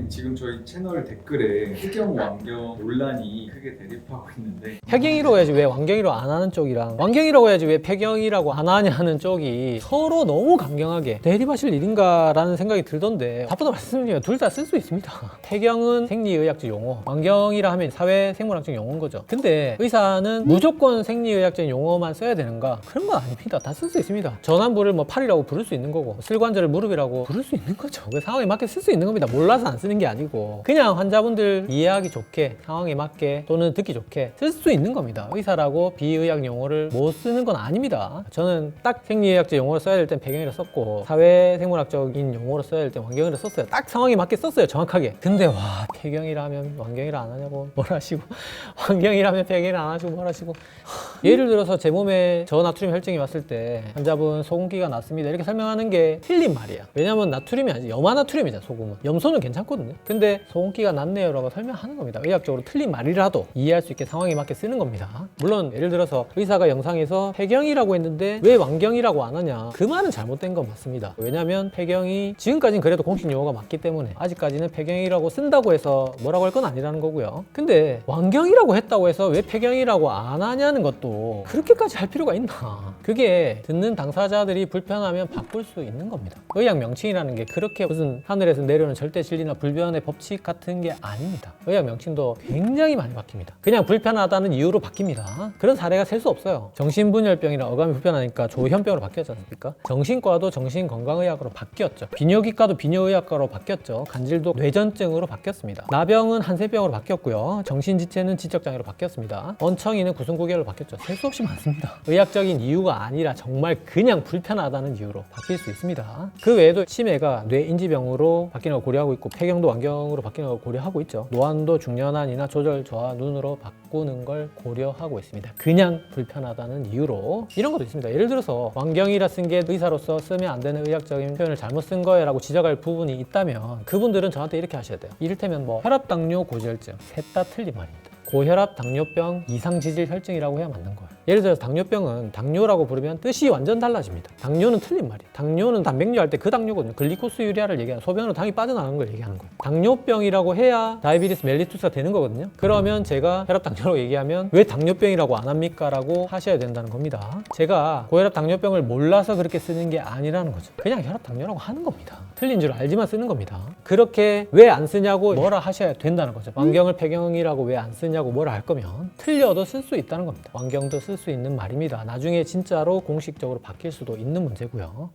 원장님, 지금 저희 채널 댓글에 폐경 완경 논란이 크게 대립하고 있는데 폐경이라고 해야지 왜 완경이라고 안 하는 쪽이랑 완경이라고 해야지 왜 폐경이라고 안 하냐 하는 쪽이 서로 너무 강경하게 대립하실 일인가라는 생각이 들던데 답보다 말씀드리면 둘 다 쓸 수 있습니다. 폐경은 생리의학적 용어, 완경이라 하면 사회생물학적 용어인 거죠. 근데 의사는 무조건 생리의학적 용어만 써야 되는가? 그런 건 아닙니다. 다 쓸 수 있습니다. 전환부를 뭐 팔이라고 부를 수 있는 거고 슬관절을 무릎이라고 부를 수 있는 거죠. 그 상황에 맞게 쓸 수 있는 겁니다. 몰라서 안 쓰는 게 아니고 그냥 환자분들 이해하기 좋게 상황에 맞게 또는 듣기 좋게 쓸 수 있는 겁니다. 의사라고 비의학 용어를 못 쓰는 건 아닙니다. 저는 딱 생리의학적 용어를 써야 될 땐 폐경이라 썼고 사회생물학적인 용어로 써야 될 땐 완경이라 썼어요. 딱 상황에 맞게 썼어요. 정확하게. 근데 와, 폐경이라면 완경이라 안 하냐고 뭐라 하시고 완경이라면 폐경이라 안 하시고 뭐라 하시고 예를 들어서 제 몸에 저나트륨 혈증이 왔을 때 환자분 소금기가 났습니다 이렇게 설명하는 게 틀린 말이야. 왜냐면 나트륨이 아니지 염화나트륨이잖아. 소금은 염소는 괜찮거든요. 근데 소금기가 났네요 라고 설명하는 겁니다. 의학적으로 틀린 말이라도 이해할 수 있게 상황에 맞게 쓰는 겁니다. 물론 예를 들어서 의사가 영상에서 폐경이라고 했는데 왜 완경이라고 안 하냐, 그 말은 잘못된 건 맞습니다. 왜냐면 폐경이 지금까지는 그래도 공식 용어가 맞기 때문에 아직까지는 폐경이라고 쓴다고 해서 뭐라고 할 건 아니라는 거고요. 근데 완경이라고 했다고 해서 왜 폐경이라고 안 하냐는 것도 그렇게까지 할 필요가 있나. 그게 듣는 당사자들이 불편하면 바꿀 수 있는 겁니다. 의학 명칭이라는 게 그렇게 무슨 하늘에서 내려오는 절대 진리나 불변의 법칙 같은 게 아닙니다. 의학 명칭도 굉장히 많이 바뀝니다. 그냥 불편하다는 이유로 바뀝니다. 그런 사례가 셀 수 없어요. 정신분열병이나 어감이 불편하니까 조현병으로 바뀌었지 않습니까? 정신과도 정신건강의학으로 바뀌었죠. 비뇨기과도 비뇨의학과로 바뀌었죠. 간질도 뇌전증으로 바뀌었습니다. 나병은 한센병으로 바뀌었고요. 정신지체는 지적장애로 바뀌었습니다. 언청이는 구승구결로 바뀌었죠. 셀 수 없이 많습니다. 의학적인 이유가 아니라 정말 그냥 불편하다는 이유로 바뀔 수 있습니다. 그 외에도 치매가 뇌인지병으로 바뀌는 걸 고려하고 있고 폐경도 완경으로 바뀌는 걸 고려하고 있죠. 노안도 중년환이나 조절 저하 눈으로 바꾸는 걸 고려하고 있습니다. 그냥 불편하다는 이유로 이런 것도 있습니다. 예를 들어서 완경이라 쓴 게 의사로서 쓰면 안 되는 의학적인 표현을 잘못 쓴 거예요 라고 지적할 부분이 있다면 그분들은 저한테 이렇게 하셔야 돼요. 이를테면 뭐 혈압, 당뇨, 고지혈증 셋 다 틀린 말입니다. 고혈압, 당뇨병, 이상지질 혈증이라고 해야 맞는 거예요. 예를 들어서 당뇨병은 당뇨라고 부르면 뜻이 완전 달라집니다. 당뇨는 틀린 말이에요. 당뇨는 단백뇨 할 때 그 당뇨거든요. 글리코스 유리아를 얘기하는, 소변으로 당이 빠져나가는 걸 얘기하는 거예요. 당뇨병이라고 해야 다이비티스 멜리투스가 되는 거거든요. 그러면 제가 혈압 당뇨라고 얘기하면 왜 당뇨병이라고 안 합니까? 라고 하셔야 된다는 겁니다. 제가 고혈압 당뇨병을 몰라서 그렇게 쓰는 게 아니라는 거죠. 그냥 혈압 당뇨라고 하는 겁니다. 틀린 줄 알지만 쓰는 겁니다. 그렇게 왜 안 쓰냐고 뭐라 하셔야 된다는 거죠. 완경을 폐경이라고 왜 안 쓰냐고 뭐라 할 거면 틀려도 쓸 수 있다는 겁니다. 완경도 쓸 수 있는 말입니다. 나중에 진짜로 공식적으로 바뀔 수도 있는 문제고요.